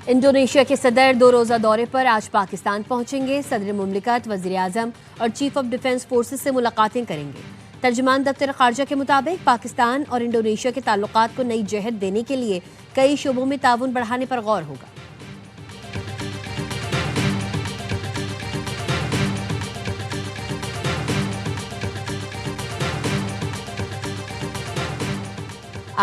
Indonesia के सदर 2 रोज़ा दौरे पर आज पाकिस्तान पहुंचेंगे। सदर मुमलिकत, वज़ीर आज़म और चीफ ऑफ डिफेंस फोर्सेस से मुलाकातें करेंगे। तर्जुमान दफ्तर खारजा के मुताबिक पाकिस्तान और इंडोनेशिया के ताल्लुकात को नई जहत देने के लिए कई शोबों में ताउन बढ़ाने पर गौर होगा।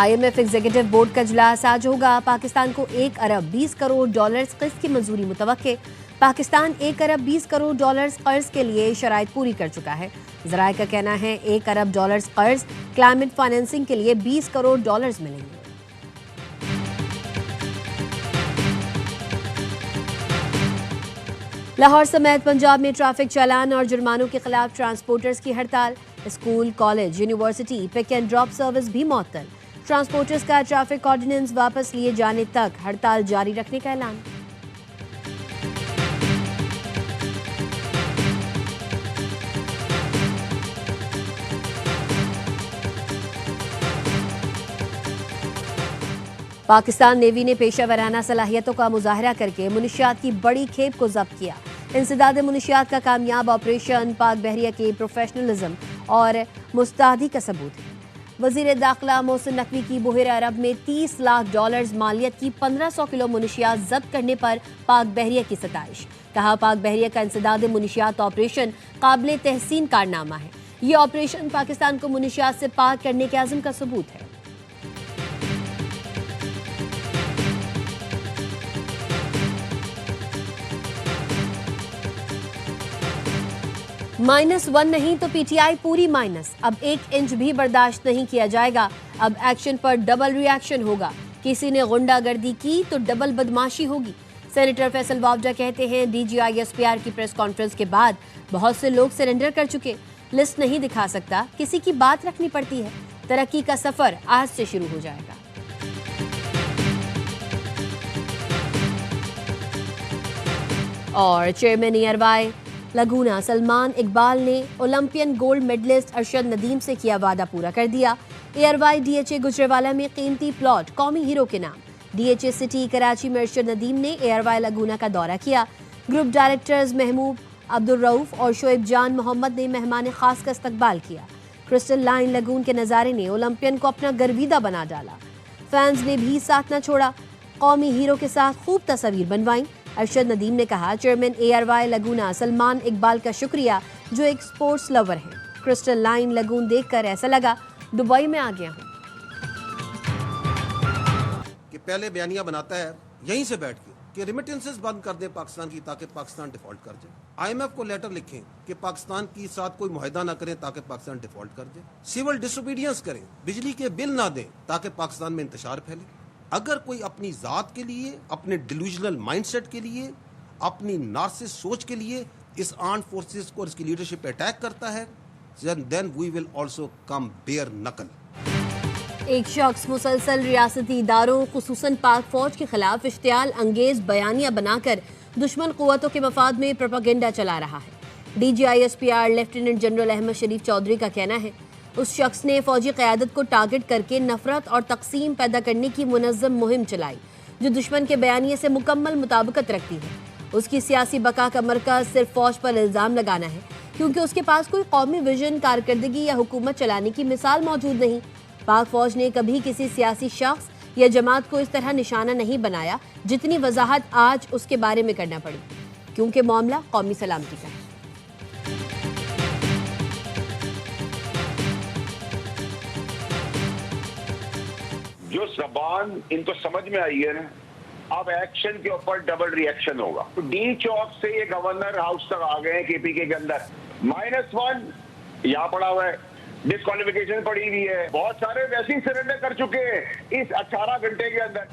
IMF एग्जीक्यूटिव बोर्ड का इजलास आज होगा। पाकिस्तान को 1 अरब 20 करोड़ डॉलर्स कर्ज की मंजूरी मुतवक्के। पाकिस्तान 1 अरब 20 करोड़ डॉलर्स कर्ज के लिए शराइत पूरी कर चुका है। ज़राए का कहना है 1 अरब डॉलर्स कर्ज क्लाइमेट फाइनेंसिंग के लिए 20 करोड़ डॉलर्स मिलेंगे। लाहौर समेत पंजाब में ट्रैफिक चालान और जुर्मानों के खिलाफ ट्रांसपोर्टर्स की हड़ताल। School, college, university pick and drop service भी मअतल। ट्रांसपोर्टर्स का ट्रैफिक ऑर्डिनेंस वापस लिए जाने तक हड़ताल जारी रखने का ऐलान। पाकिस्तान नेवी ने पेशा वराना सलाहियतों का मुजाहरा करके मुनशियात की बड़ी खेप को जब्त किया। इंसदाद मुनशियात का कामयाब ऑपरेशन पाक बहरिया के प्रोफेशनलिज्म और मुस्तैदी का सबूत है। वजीर दाखिला मोहसिन नकवी की बहर अरब में 30 लाख डॉलर्स मालियत की 1500 किलो मुनशियात जब्त करने पर पाक बहरिया की सताइश। कहा, पाक बहरिया का इंसदाद मुनशियात ऑपरेशन काबिल तहसीन कारनामा है। ये ऑपरेशन पाकिस्तान को मुनशियात से पाक करने के आज़म का सबूत है। -1 नहीं तो PTI पूरी माइनस। अब 1 इंच भी बर्दाश्त नहीं किया जाएगा। अब एक्शन पर डबल रिएक्शन होगा। किसी ने गुंडागर्दी की तो डबल बदमाशी होगी। सेनेटर फैसल वावडा कहते हैं DGI SPR की प्रेस कॉन्फ्रेंस के बाद बहुत से लोग सरेंडर कर चुके। लिस्ट नहीं दिखा सकता, किसी की बात रखनी पड़ती है। तरक्की का सफर आज से शुरू हो जाएगा। और चेयरमैन एयरवाई लगूना सलमान इकबाल ने Olympian gold medallist Arshad Nadeem से किया वादा पूरा कर दिया। एयरवाई DHA गुजरेवाला में कीमती प्लॉट कौमी हीरो के नाम। DHA सिटी कराची में अरशद नदीम ने एयरवाई लगूना का दौरा किया। ग्रुप डायरेक्टर्स महमूद अब्दुल रऊफ और शोएब जान मोहम्मद ने मेहमान खास का इस्तकबाल किया। क्रिस्टल लाइन लगून के नज़ारे ने ओलंपियन को अपना गर्विदा बना डाला। फैंस ने भी साथ न छोड़ा, कौमी हीरो के साथ खूब तस्वीर बनवाई। अरशद नदीम ने कहा, चेयरमैन एयरवाई लगूना सलमान इकबाल का शुक्रिया जो एक स्पोर्ट्स लवर हैं। क्रिस्टल लाइन लगून देखकर ऐसा लगा दुबई में आ गया हूं। कि पहले बयानिया बनाता है यहीं से बैठ के कि रिमिटेंसेस बंद कर दे पाकिस्तान की ताकि पाकिस्तान डिफॉल्ट कर जाए। IMF को लेटर लिखें कि पाकिस्तान के साथ कोई मुआहदा ना करें ताकि पाकिस्तान डिफॉल्ट कर जाए। सिविल डिसोबीडियंस करें, बिजली के बिल ना दें ताकि पाकिस्तान में इंतशार फैले। अगर कोई अपनी ज़ात के लिए, अपने डिल्यूजनल माइंडसेट के लिए, अपनी नार्सिस सोच के लिए इस आर्म्ड फोर्सेस को, इसकी लीडरशिप पे अटैक करता है, then we will also come bare knuckle. एक शख्स मुसलसल रियासती इदारों खुसूसन पाक फौज के खिलाफ इश्तियाल अंगेज बयानिया बनाकर दुश्मन कुव्वतों के मफाद में प्रोपेगेंडा चला रहा है। DGI SPR lieutenant general Ahmad Sharif Chaudhry का कहना है उस शख्स ने फौजी क़यादत को टारगेट करके नफरत और तकसीम पैदा करने की मुनज़्ज़म मुहिम चलाई जो दुश्मन के बयानिए से मुकम्मल मुताबिकत रखती है। उसकी सियासी बका का मरकज़ सिर्फ फौज पर इल्ज़ाम लगाना है क्योंकि उसके पास कोई कौमी विजन, कारकर्दगी या हुकूमत चलाने की मिसाल मौजूद नहीं। पाक फौज ने कभी किसी सियासी शख्स या जमात को इस तरह निशाना नहीं बनाया जितनी वजाहत आज उसके बारे में करना पड़ी, क्योंकि मामला कौमी सलामती का है। जो जबान इनको समझ में आई है, अब एक्शन के ऊपर डबल रिएक्शन होगा। तो डी चौक से ये गवर्नर हाउस तक आ गए हैं KPK के अंदर। -1 यहाँ पड़ा हुआ है, डिस्क्वालिफिकेशन पड़ी हुई है। बहुत सारे वैसे ही सरेंडर कर चुके हैं इस 18 घंटे के अंदर।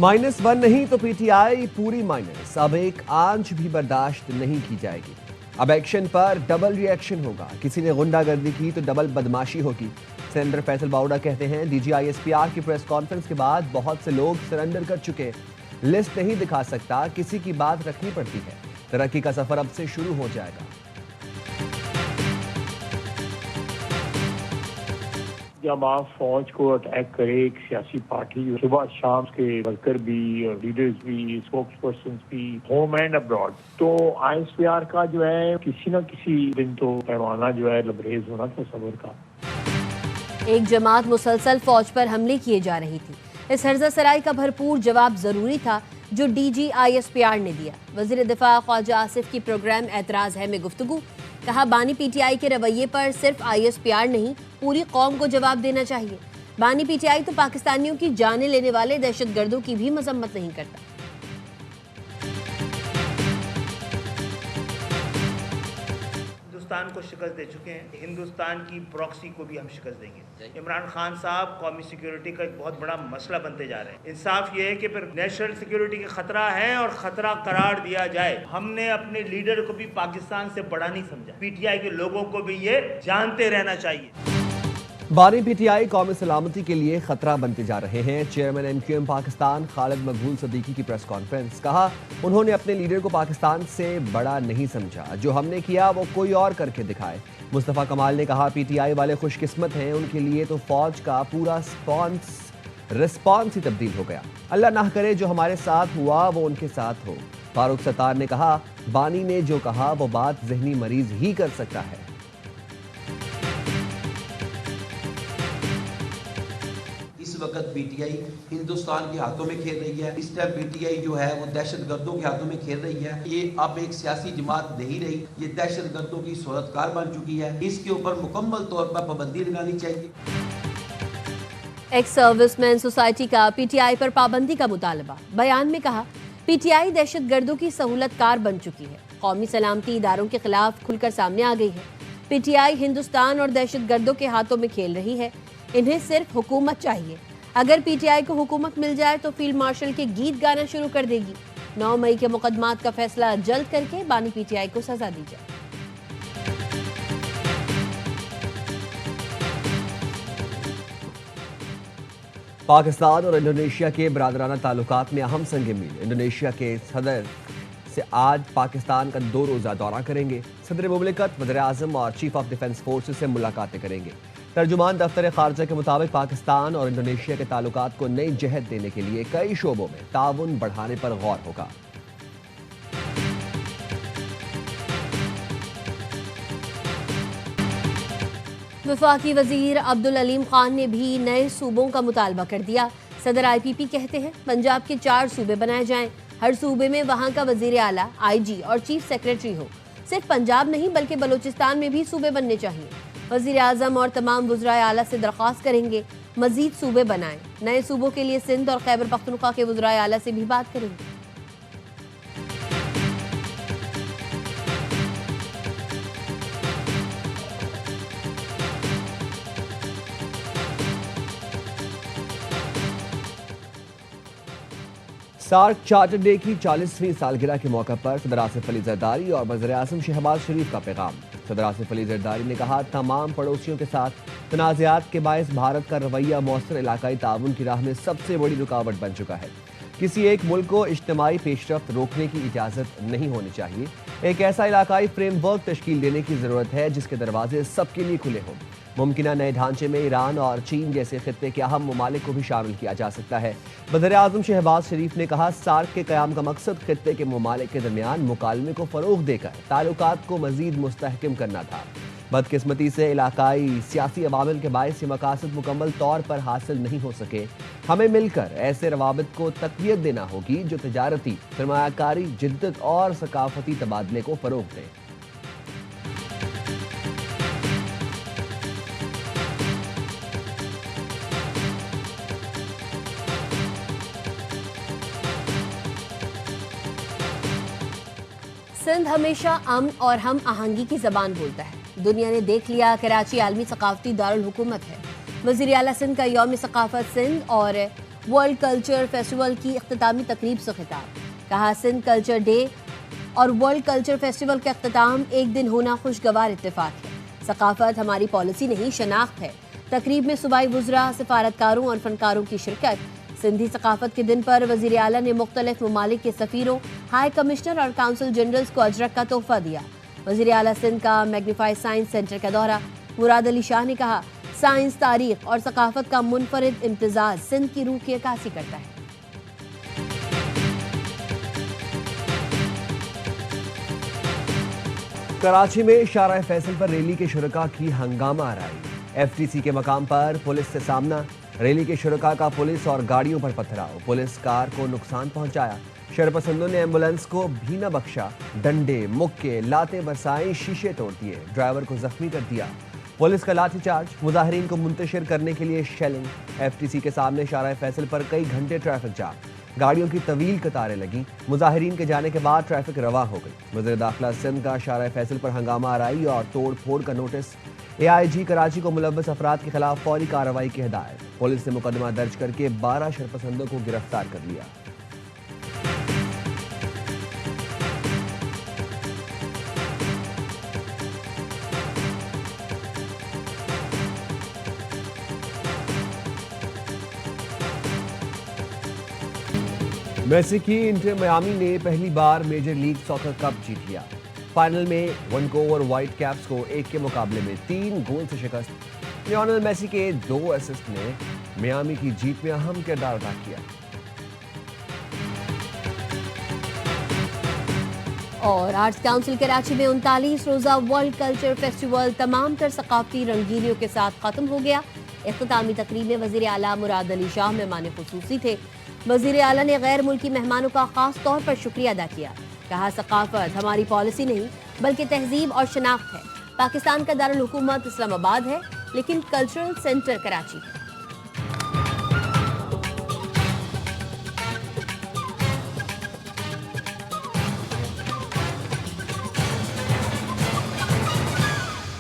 -1 नहीं तो PTI पूरी माइनस। अब 1 आंच भी बर्दाश्त नहीं की जाएगी। अब एक्शन पर डबल रिएक्शन होगा। किसी ने गुंडागर्दी की तो डबल बदमाशी होगी। सेनेटर फैसल वावडा कहते हैं DGI SPR की प्रेस कॉन्फ्रेंस के बाद बहुत से लोग सरेंडर कर चुके। लिस्ट नहीं दिखा सकता, किसी की बात रखनी पड़ती है। तरक्की का सफर अब से शुरू हो जाएगा। जब आप फौज को अटैक करे एक सियासी पार्टी, सुबह शाम के वर्कर भी, लीडर्स भी, स्पोक्स पर्सन भी, होम एंड अब्रॉड, तो ISPR का जो है किसी न किसी दिन तो पैमाना जो है लबरेज होना था सब्र का। एक जमात मुसलसल फौज पर हमले किए जा रही थी। इस हर्जा सराय का भरपूर जवाब जरूरी था जो DG ISPR ने दिया। वजीर दिफा ख्वाजा आसिफ की प्रोग्राम एतराज है में गुफ्तगू, कहा बानी PTI के रवैये पर सिर्फ ISPR नहीं पूरी कौम को जवाब देना चाहिए। बानी PTI तो पाकिस्तानियों की जानें लेने वाले दहशतगर्दों की भी मजम्मत नहीं करता। हिंदुस्तान को शिकस्त दे चुके हैं, हिंदुस्तान की प्रॉक्सी को भी हम शिकस्त देंगे। इमरान खान साहब कौमी सिक्योरिटी का एक बहुत बड़ा मसला बनते जा रहे हैं। इंसाफ ये है कि फिर नेशनल सिक्योरिटी का खतरा है और खतरा करार दिया जाए। हमने अपने लीडर को भी पाकिस्तान से बड़ा नहीं समझा। PTI के लोगों को भी ये जानते रहना चाहिए। बानी PTI कौमी सलामती के लिए खतरा बनते जा रहे हैं। चेयरमैन MQM पाकिस्तान खालिद मकबूल सदीकी की प्रेस कॉन्फ्रेंस, कहा उन्होंने अपने लीडर को पाकिस्तान से बड़ा नहीं समझा, जो हमने किया वो कोई और करके दिखाए। मुस्तफ़ा कमाल ने कहा PTI वाले खुशकिस्मत हैं, उनके लिए तो फौज का पूरा रिस्पॉन्स ही तब्दील हो गया। अल्लाह ना करे जो हमारे साथ हुआ वो उनके साथ हो। फारूक सत्तार ने कहा बानी ने जो कहा वो बात जहनी मरीज ही कर सकता है। इस वक्त PTI हिंदुस्तान के हाथों में खेल रही है। इस टाइम PTI जो है वो दहशतगर्दों के हाथों में खेल रही है। ये अब एक सियासी जमात नहीं रही, ये दहशतगर्दों की सूरतकार बन चुकी है। इसके ऊपर मुकम्मल तौर पर पाबंदी लगानी चाहिए। एक्स सर्विसमैन सोसाइटी का PTI पर पाबंदी का मुतालबा। बयान में कहा PTI दहशतगर्दों की सहूलतकार बन चुकी है, कौमी सलामती इदारों के खिलाफ खुलकर सामने आ गई है। PTI हिंदुस्तान और दहशतगर्दों के हाथों में खेल रही है। इन्हें सिर्फ हुकूमत चाहिए। अगर PTI को हुकूमत मिल जाए तो फील्ड मार्शल के गीत गाना शुरू कर देगी। 9 मई के मुकदमात का फैसला जल्द करके बानी PTI को सजा दी जाए। पाकिस्तान और इंडोनेशिया के बरादराना ताल्लुकात में अहम संग मील। इंडोनेशिया के सदर से आज पाकिस्तान का 2 रोज़ा दौरा करेंगे। सदर मुमलिकत, वज़ीर आज़म और चीफ ऑफ डिफेंस फोर्सेस से मुलाकातें करेंगे। तर्जुमान दफ्तर खारजा के मुताबिक पाकिस्तान और इंडोनेशिया के ताल्लुकात को नई जहत देने के लिए कई शोबों में ताउन बढ़ाने पर गौर होगा। वफाकी वजीर अब्दुल अलीम खान ने भी नए सूबों का मुतालबा कर दिया। सदर IPP कहते हैं पंजाब के 4 सूबे बनाए जाएं। हर सूबे में वहां का वजीर आला, IG और चीफ सेक्रेटरी हो। सिर्फ पंजाब नहीं बल्कि बलूचिस्तान में भी सूबे बनने चाहिए। वजीर आजम और तमाम वज़राए आला से दरख्वास्त करेंगे मजीद सूबे बनाएं। नए सूबों के लिए सिंध और खैबर पख्तूनख्वा के वज़राए आला से भी बात करेंगे। सार्क चार्टर डे की 40वीं सालगिरह के मौके पर सदर आसिफ अली जरदारी और वज़ीर आज़म शहबाज शरीफ का पैगाम। सदर आसिफ अली जरदारी ने कहा तमाम पड़ोसियों के साथ तनाज़ात के बायस भारत का रवैया मौसर इलाकाई ताउन की राह में सबसे बड़ी रुकावट बन चुका है। किसी एक मुल्क को इज्तिमाई पेशरफ्त रोकने की इजाज़त नहीं होनी चाहिए। एक ऐसा इलाकाई फ्रेमवर्क तश्कील देने की ज़रूरत है जिसके दरवाजे सबके लिए खुले हों। मुमकिन नए ढांचे में ईरान और चीन जैसे खित्ते के अहम ममालिक को भी शामिल किया जा सकता है। वज़ीर आज़म शहबाज शरीफ ने कहा सार्क के क़याम का मकसद खित्ते के ममालिक के दरमियान मुकालमे को फ़रोग़ देकर ताल्लुकात को मज़ीद मुस्तहकम करना था। बदकिस्मती से इलाकाई सियासी अवामिल के बायस ये मकासद मुकम्मल तौर पर हासिल नहीं हो सके। हमें मिलकर ऐसे रवाबित को तक़वियत देना होगी जो तजारती, सरमायाकारी, जिद्दत और सकाफती तबादले को फ़रोग़ दें। सिंध हमेशा अमन और हम आहंगी की जबान बोलता है। दुनिया ने देख लिया कराची आलमी सकाफती दारुल हुकूमत है। वज़ीर आला सिंध का यौम सकाफत सिंध और वर्ल्ड कल्चर फेस्टिवल की इख्तितामी तकरीब से खिताब। कहा सिंध कल्चर डे और वर्ल्ड कल्चर फेस्टिवल का इख्तिताम एक दिन होना खुशगवार इत्तेफाक है। सकाफत हमारी पॉलिसी नहीं शनाख्त है। तकरीब में सूबाई वुज़रा, सिफारतकारों और फनकारों की शिरकत। सिंधी सकाफत के दिन पर वज़ीर आला ने मुख्तलिफ ममालिक के सफ़ीरों, हाई कमिश्नर और काउंसिल जनरल्स को अजरक का तोहफा दिया। वज़ीर आला सिंध का मैग्नीफाइड साइंस सेंटर का दौरा। मुराद अली शाह ने कहा साइंस, तारीख और सकाफत का मुनफरिद इम्तिजाज सिंध की रूह की अक्कासी करता है। कराची में शारा फैसल पर रैली के शुरका की हंगामा आराई। एफटीसी के मकाम पर पुलिस से सामना, रैली के शुरका का पुलिस और गाड़ियों पर पथराव, पुलिस कार को नुकसान पहुंचाया। शरपसंदों ने एम्बुलेंस को भी न बख्शा, डंडे, मुक्के, लातें बरसाई, शीशे तोड़ दिए, ड्राइवर को जख्मी कर दिया। पुलिस का लाठीचार्ज, मुजाहिरीन को मुंतशिर करने के लिए शेलिंग। एफटीसी के सामने शारा फैसल पर कई घंटे ट्रैफिक जाम, गाड़ियों की तवील कतारें लगी। मुजाहिरीन के जाने के बाद ट्रैफिक रवा हो गई। वज़ीर दाखिला सिंध का शारा फैसल पर हंगामा आराई और तोड़ फोड़ का नोटिस। AIG कराची को मुलव्वस अफराद के खिलाफ फौरी कार्रवाई की हिदायत। पुलिस ने मुकदमा दर्ज करके 12 शरपसंदों को गिरफ्तार कर लिया। मेसी की इंटर मियामी ने पहली बार मेजर लीग सॉकर कप जीत लिया। फाइनल में वैनकूवर व्हाइट कैप्स को 1 के मुकाबले में 3 गोल से शिकस्त। लियोनेल मेसी के 2 असिस्ट ने मियामी की जीत में अहम किरदार अदा किया। और आर्ट्स काउंसिल कराची में 39 रोजा वर्ल्ड कल्चर फेस्टिवल तमाम तर सकाफती रंगीनियों के साथ खत्म हो गया। इख्तितामी तकरीब में वजीर आला मुराद अली शाह मेहमान खुसूसी थे। वजीर आला ने गैर मुल्की मेहमानों का खास तौर पर शुक्रिया अदा किया। कहा, सकाफत हमारी पॉलिसी नहीं बल्कि तहजीब और शनाख्त है। पाकिस्तान का दारुल हुकूमत इस्लामाबाद है लेकिन कल्चरल सेंटर कराची है।